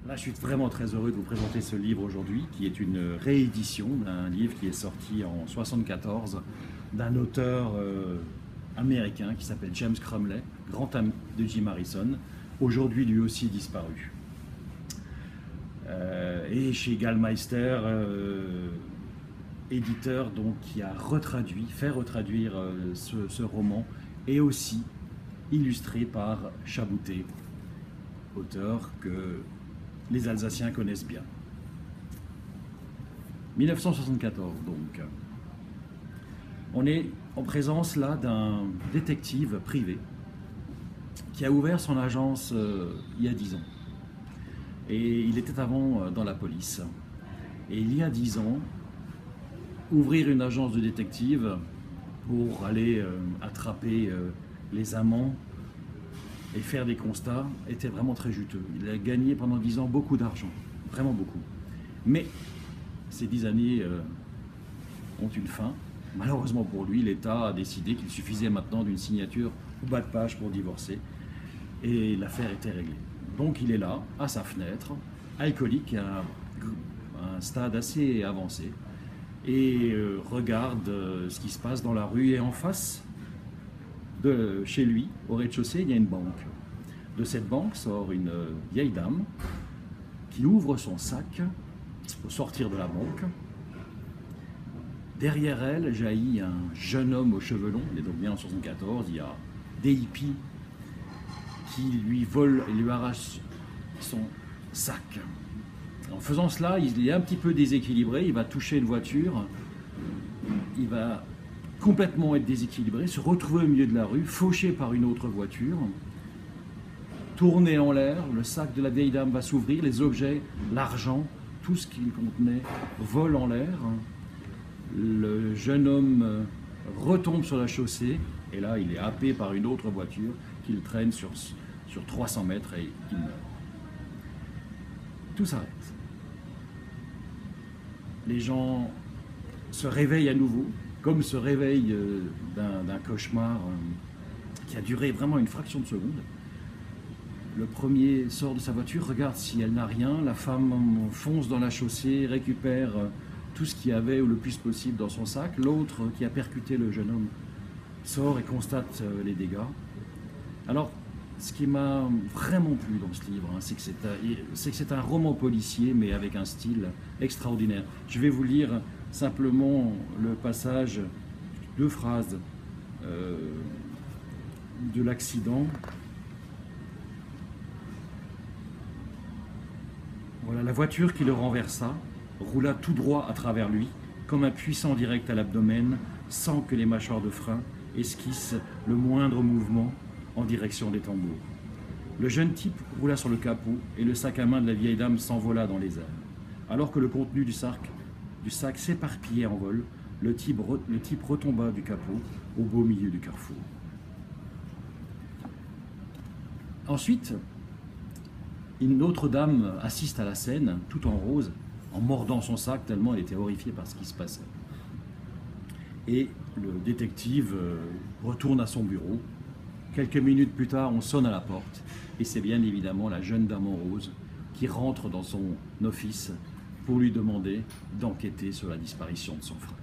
Là, je suis vraiment très heureux de vous présenter ce livre aujourd'hui, qui est une réédition d'un livre qui est sorti en 1974 d'un auteur américain qui s'appelle James Crumley, grand ami de Jim Harrison, aujourd'hui lui aussi disparu. Et chez Gallmeister, éditeur donc, qui a fait retraduire ce roman, et aussi illustré par Chaboutet, auteur que les Alsaciens connaissent bien. 1974 donc. On est en présence là d'un détective privé qui a ouvert son agence il y a 10 ans. Et il était avant dans la police. Et il y a 10 ans, ouvrir une agence de détective pour aller attraper les amants et faire des constats était vraiment très juteux. Il a gagné pendant 10 ans beaucoup d'argent, vraiment beaucoup. Mais ces 10 années ont une fin. Malheureusement pour lui, l'État a décidé qu'il suffisait maintenant d'une signature ou bas de page pour divorcer. Et l'affaire était réglée. Donc il est là, à sa fenêtre, alcoolique, à un stade assez avancé, et regarde ce qui se passe dans la rue. Et en face de chez lui, au rez-de-chaussée, il y a une banque. De cette banque sort une vieille dame qui ouvre son sac au sortir de la banque. Derrière elle jaillit un jeune homme aux cheveux longs. Il est donc bien en 1974. Il y a des hippies qui lui volent et lui arrachent son sac. En faisant cela, il est un petit peu déséquilibré. Il va toucher une voiture. Il va complètement être déséquilibré, se retrouver au milieu de la rue, fauché par une autre voiture, tourné en l'air. Le sac de la vieille dame va s'ouvrir, les objets, l'argent, tout ce qu'il contenait vole en l'air. Le jeune homme retombe sur la chaussée et là il est happé par une autre voiture qui le traîne sur 300 mètres et il meurt. Tout s'arrête. Les gens se réveillent à nouveau, comme se réveille d'un cauchemar qui a duré vraiment une fraction de seconde. Le premier sort de sa voiture, regarde si elle n'a rien, la femme fonce dans la chaussée, récupère tout ce qu'il y avait, ou le plus possible, dans son sac. L'autre, qui a percuté le jeune homme, sort et constate les dégâts. Alors, ce qui m'a vraiment plu dans ce livre, c'est que c'est un roman policier, mais avec un style extraordinaire. Je vais vous lire simplement le passage, 2 phrases de l'accident. Voilà, la voiture qui le renversa roula tout droit à travers lui, comme un puissant direct à l'abdomen, sans que les mâchoires de frein esquissent le moindre mouvement en direction des tambours. Le jeune type roula sur le capot et le sac à main de la vieille dame s'envola dans les airs. Alors que le contenu du sac s'éparpillait en vol, le type retomba du capot au beau milieu du carrefour. Ensuite, une autre dame assiste à la scène, tout en rose, en mordant son sac tellement elle était horrifiée par ce qui se passait. Et le détective retourne à son bureau. Quelques minutes plus tard, on sonne à la porte et c'est bien évidemment la jeune dame en rose qui rentre dans son office pour lui demander d'enquêter sur la disparition de son frère.